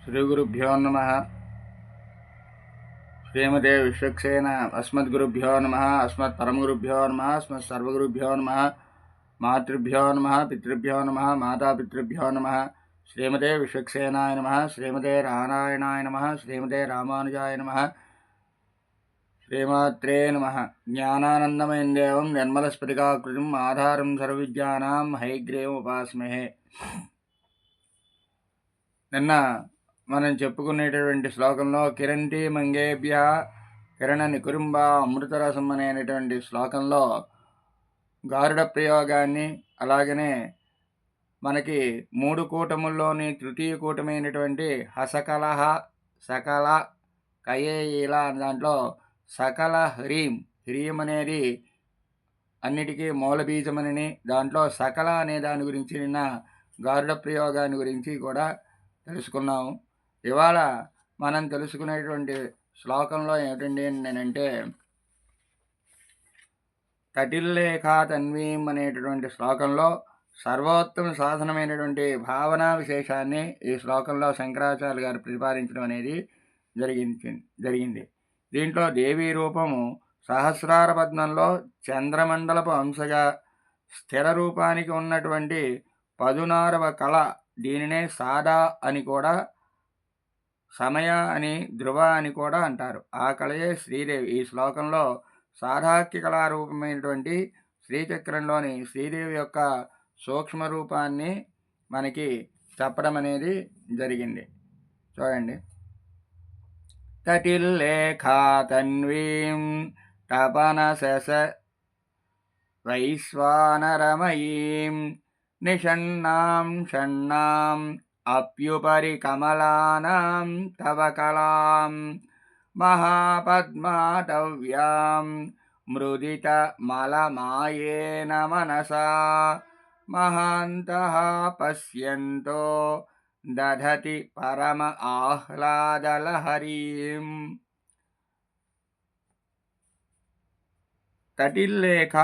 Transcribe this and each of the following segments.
శ్రీగురుభ్యో నమ. శ్రీమతే విశ్వక్సేన. అస్మద్గురుభ్యో నమ. అస్మత్పరమగురుభ్యో నమ. అస్మత్సర్వగురుభ్యో నమ. మాతృభ్యో నమ. పితృభ్యో నమ. మాతాపితృభ్యో నమ. శ్రీమతే విశ్వక్సేనాయ నమ. శ్రీమతే నారాయణాయ నమ. శ్రీమతే రామానుజాయ నమ. శ్రీమాత్రే నమ. జ్ఞానానందమయం దేవం నిర్మలస్ఫటికాకృతిం ఆధారం సర్వవిద్యానాం హయగ్రీవం ఉపాస్మహే. నిన్న మనం చెప్పుకునేటటువంటి శ్లోకంలో కిరంటి మంగేభ్య కిరణ నికురింబ అమృతరసం అనేటువంటి శ్లోకంలో గారుడ ప్రయోగాన్ని, అలాగనే మనకి 3 కూటముల్లోని తృతీయ కూటమైనటువంటి హసకలహ సకల కయేలా దాంట్లో సకల హ్రీం అనేది అన్నిటికీ మూల బీజమని, దాంట్లో సకల అనే దాని గురించి నిన్న గారుడ ప్రయోగాన్ని గురించి కూడా తెలుసుకున్నాము. ఇవాళ మనం తెలుసుకునేటువంటి శ్లోకంలో ఏమిటండి నేనంటే, తటిల్లేఖా తన్వీం అనేటటువంటి శ్లోకంలో సర్వోత్తమ సాధనమైనటువంటి భావనా విశేషాన్ని ఈ శ్లోకంలో శంకరాచార్య గారు ప్రతిపాదించడం అనేది జరిగింది. దీంట్లో దేవీ రూపము సహస్రార పద్మంలో చంద్రమండలపు అంశగా స్థిర రూపానికి ఉన్నటువంటి 16వ కళ. దీనినే సాదా అని కూడా, సమయ అని, ధ్రువ అని కూడా అంటారు. ఆ కళయే శ్రీదేవి. ఈ శ్లోకంలో సాధాక్య కళారూపమైనటువంటి శ్రీచక్రంలోని శ్రీదేవి యొక్క సూక్ష్మ రూపాన్ని మనకి చెప్పడం అనేది జరిగింది. చూడండి. తటిల్లేఖా తన్వీం తపన శశ వైశ్వానరమయీం నిషణ్ణాం షణ్ణాం అప్యుపరి కమలానాం తవ కళాం మహాపద్మాటవ్యాం మృదిత మలమాయేన మనసా మహాంతః పశ్యంతో దధతి పరమ ఆహ్లాదలహరీం. తటిల్లేఖ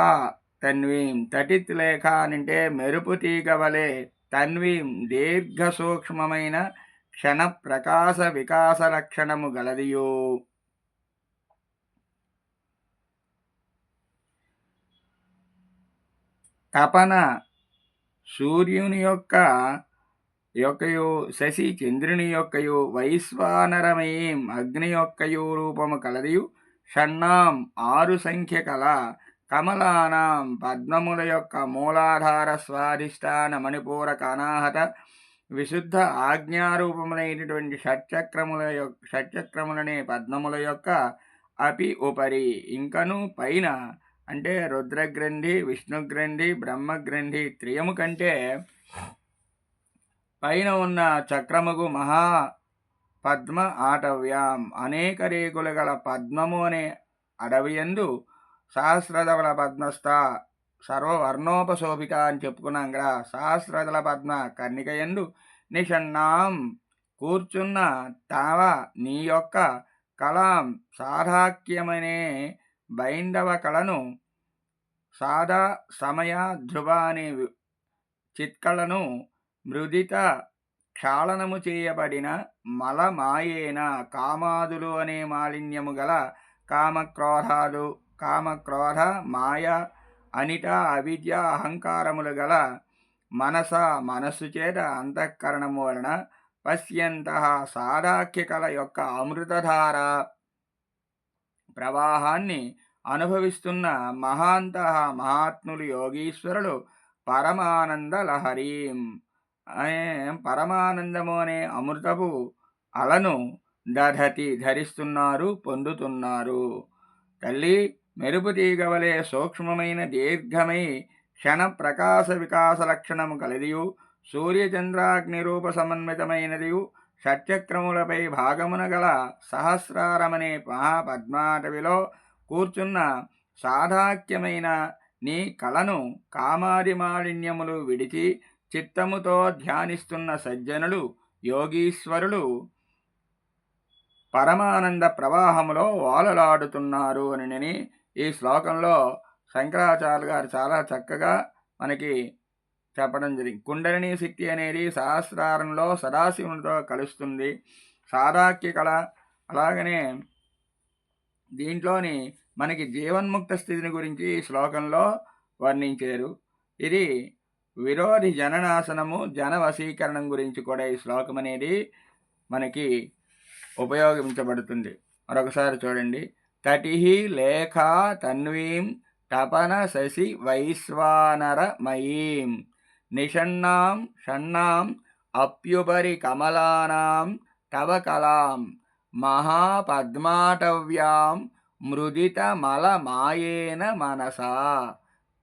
తన్వీం. తటిత్ లేఖ అంటే మెరుపు తీగ వలె, తన్వీం దీర్ఘ సూక్ష్మమైన క్షణ ప్రకాశ వికాస లక్షణము గలదియు. తపన సూర్యుని యొక్కయు శశి చంద్రుని యొక్కయు వైశ్వానరమయీం అగ్ని యొక్కయు రూపము కలదియు. షణ్ణాం 6 సంఖ్య కల. కమలానాం పద్మముల యొక్క మూలాధార స్వాధిష్టాన మణిపూరక అనాహత విశుద్ధ ఆజ్ఞారూపములైనటువంటి షట్చక్రములనే పద్మముల యొక్క అపి ఉపరి ఇంకను పైన, అంటే రుద్రగ్రంథి, విష్ణుగ్రంథి, బ్రహ్మగ్రంథి త్రియము కంటే పైన ఉన్న చక్రముగు మహా పద్మ ఆటవ్యాం అనేక రేకులు గల పద్మము అనే అడవియందు సహస్రదళ పద్మస్థ సర్వవర్ణోపశోభిత అని చెప్పుకున్నాం కదా. సహస్రదళ పద్మ కర్ణికయందు నిషణ్ణాం కూర్చున్న తావ నీ యొక్క కళాం సాధాక్యమనే బైందవ కళను, సాదా సమయ ధ్రువ అనే చిత్కళను, మృదిత క్షాళనము చేయబడిన మలమాయేన కామాదులు అనే మాలిన్యము గల కామక్రోధ మాయ అనిట అవిద్య అహంకారములు గల మనస్సు చేత అంతఃకరణము వలన పశ్యంతః సాదాఖ్య కళ యొక్క అమృతధార ప్రవాహాన్ని అనుభవిస్తున్న మహాంతః మహాత్ములు యోగీశ్వరులు పరమానంద లహరీం పరమానందము అనే అమృతపు అలను దధతి ధరిస్తున్నారు, పొందుతున్నారు. తల్లి మెరుపు తీగవలే సూక్ష్మమైన దీర్ఘమై క్షణ ప్రకాశ వికాస లక్షణము కలదియు, సూర్యచంద్రాగ్ని రూప సమన్వితమైనదియు, షట్చక్రములపై భాగమున గల సహస్రారమనే మహాపద్మాటవిలో కూర్చున్న సాధాక్యమైన నీ కళను కామాది మాలిన్యములు విడిచి చిత్తముతో ధ్యానిస్తున్న సజ్జనులు యోగీశ్వరులు పరమానంద ప్రవాహములో వాలలాడుతున్నారు అని ఈ శ్లోకంలో శంకరాచార్య గారు చాలా చక్కగా మనకి చెప్పడం జరిగింది. కుండలిని శక్తి అనేది సహస్రారంలో సదాశివునితో కలుస్తుంది. సాదాక్య కళ అలాగనే దీంట్లోని మనకి జీవన్ముక్త స్థితిని గురించి ఈ శ్లోకంలో వర్ణించారు. ఇది విరోధి జననాశనము జన వశీకరణం గురించి కూడా ఈ శ్లోకం అనేది మనకి ఉపయోగించబడుతుంది. మరొకసారి చూడండి. తటిహి లేఖ తన్వీం తపన శశి వైశ్వానరమయీం నిషణ్ణాం షణ్ణాం అప్యుపరి కమలానాం తవ కలాం మహాపద్మాటవ్యాం మృదితమలమాయేన మనసా.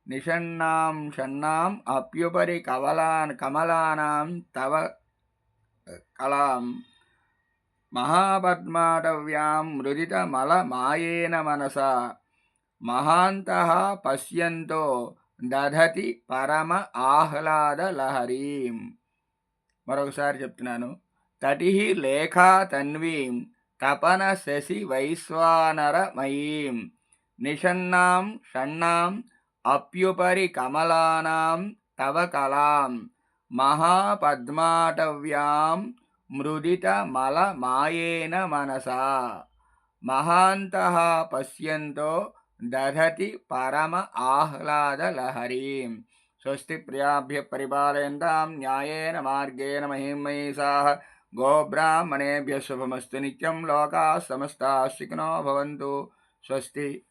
నిషణ్ణాం షణ్ణాం అప్యుపరి కమలానాం తవ కలాం మహాపద్మాటవ్యాం మృదితమలమాయేన మనసా మహాంతః పశ్యంతో దధతి పరమ ఆహ్లాదలహరీం. మరొకసారి చెప్తున్నాను. తటిహి లేఖా తన్వీం తపన శశి వైశ్వానరమయీం నిషణ్ణాం షణ్ణాం అప్యుపరి కమలానాం తవ కలాం మహాపద్మాటవ్యాం మృదితమలమాయేన మనసా మహాంతః పశ్యంతో దధతి పరమ ఆహ్లాదలహరీం. స్వస్తి ప్రియాభ్య పరిపాలయంతాం న్యాయేన మార్గేణ మహిం మహిషాః గోబ్రాహ్మణేభ్యः శుభమస్తు నిత్యం లోకాः సమస్తాः సుఖినో భవంతు. స్వస్తి.